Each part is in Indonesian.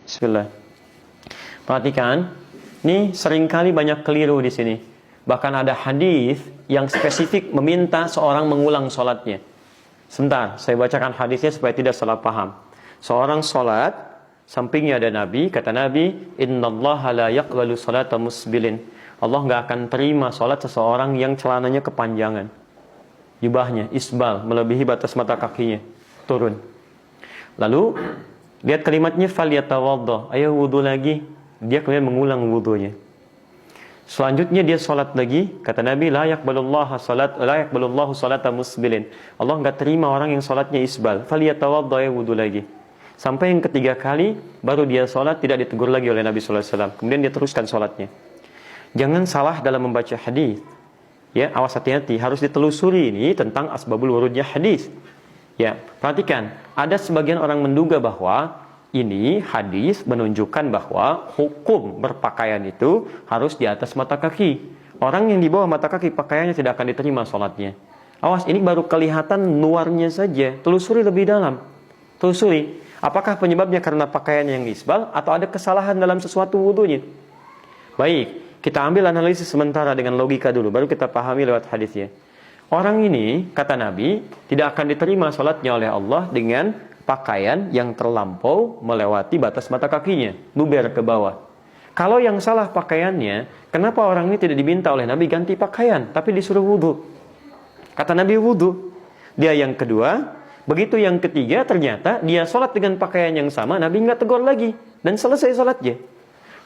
Bismillah. Perhatikan, ini seringkali banyak keliru di sini. Bahkan ada hadis yang spesifik meminta seorang mengulang sholatnya. Sebentar, saya bacakan hadisnya supaya tidak salah paham. Seorang sholat, sampingnya ada Nabi, kata Nabi, Innallaha la yaqbalu sholata musbilin. Allah nggak akan terima sholat seseorang yang celananya kepanjangan. Jubahnya, isbal, melebihi batas mata kakinya. Turun. Lalu, lihat kalimatnya, falyatawaddah. Ayo wudu lagi. Dia kemudian mengulang wudunya. Selanjutnya dia sholat lagi. Kata Nabi, la yaqbalullahu salata musbilin. Allah nggak terima orang yang sholatnya isbal. Falyatawaddah, ayo wudu lagi. Sampai yang ketiga kali, baru dia sholat, tidak ditegur lagi oleh Nabi SAW. Kemudian dia teruskan sholatnya. Jangan salah dalam membaca hadis. Ya, awas hati-hati. Harus ditelusuri ini tentang asbabul wurudnya hadis. Ya, perhatikan. Ada sebagian orang menduga bahwa ini hadis menunjukkan bahwa hukum berpakaian itu harus di atas mata kaki. Orang yang di bawah mata kaki pakaiannya tidak akan diterima sholatnya. Awas, ini baru kelihatan luarnya saja. Telusuri lebih dalam. Telusuri. Apakah penyebabnya karena pakaian yang isbal atau ada kesalahan dalam sesuatu wudunya? Baik, kita ambil analisis sementara dengan logika dulu, baru kita pahami lewat hadisnya. Orang ini, kata Nabi, tidak akan diterima sholatnya oleh Allah dengan pakaian yang terlampau melewati batas mata kakinya, luber ke bawah. Kalau yang salah pakaiannya, kenapa orang ini tidak diminta oleh Nabi ganti pakaian, tapi disuruh wudu? Kata Nabi wudu. Dia yang kedua, begitu yang ketiga ternyata dia sholat dengan pakaian yang sama, Nabi nggak tegur lagi dan selesai sholatnya.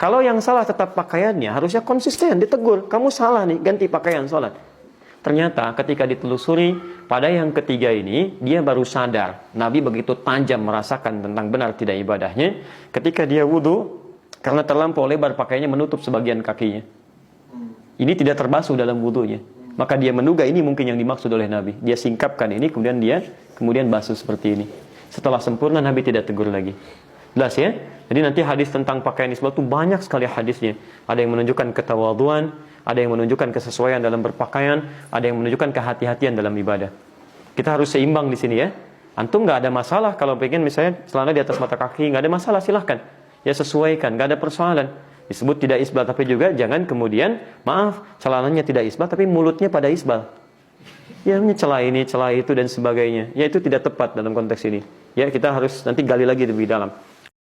Kalau yang salah tetap pakaiannya, harusnya konsisten ditegur. Kamu salah nih, ganti pakaian sholat. Ternyata ketika ditelusuri, pada yang ketiga ini, dia baru sadar. Nabi begitu tajam merasakan tentang benar tidak ibadahnya. Ketika dia wudhu, karena terlampau lebar pakaiannya menutup sebagian kakinya. Ini tidak terbasuh dalam wudhunya. Maka dia menduga ini mungkin yang dimaksud oleh Nabi. Dia singkapkan ini, kemudian basuh seperti ini. Setelah sempurna, Nabi tidak tegur lagi. Jelas ya? Jadi nanti hadis tentang pakaian isbal itu banyak sekali hadisnya. Ada yang menunjukkan ketawaduan, ada yang menunjukkan kesesuaian dalam berpakaian, ada yang menunjukkan kehati-hatian dalam ibadah. Kita harus seimbang di sini ya. Antum nggak ada masalah kalau pengen misalnya celana di atas mata kaki, nggak ada masalah, silahkan. Ya sesuaikan, nggak ada persoalan. Disebut tidak isbal, tapi juga jangan kemudian, maaf, celananya tidak isbal, tapi mulutnya pada isbal. Ya celah ini, celah itu dan sebagainya. Ya itu tidak tepat dalam konteks ini. Ya kita harus nanti gali lagi lebih dalam.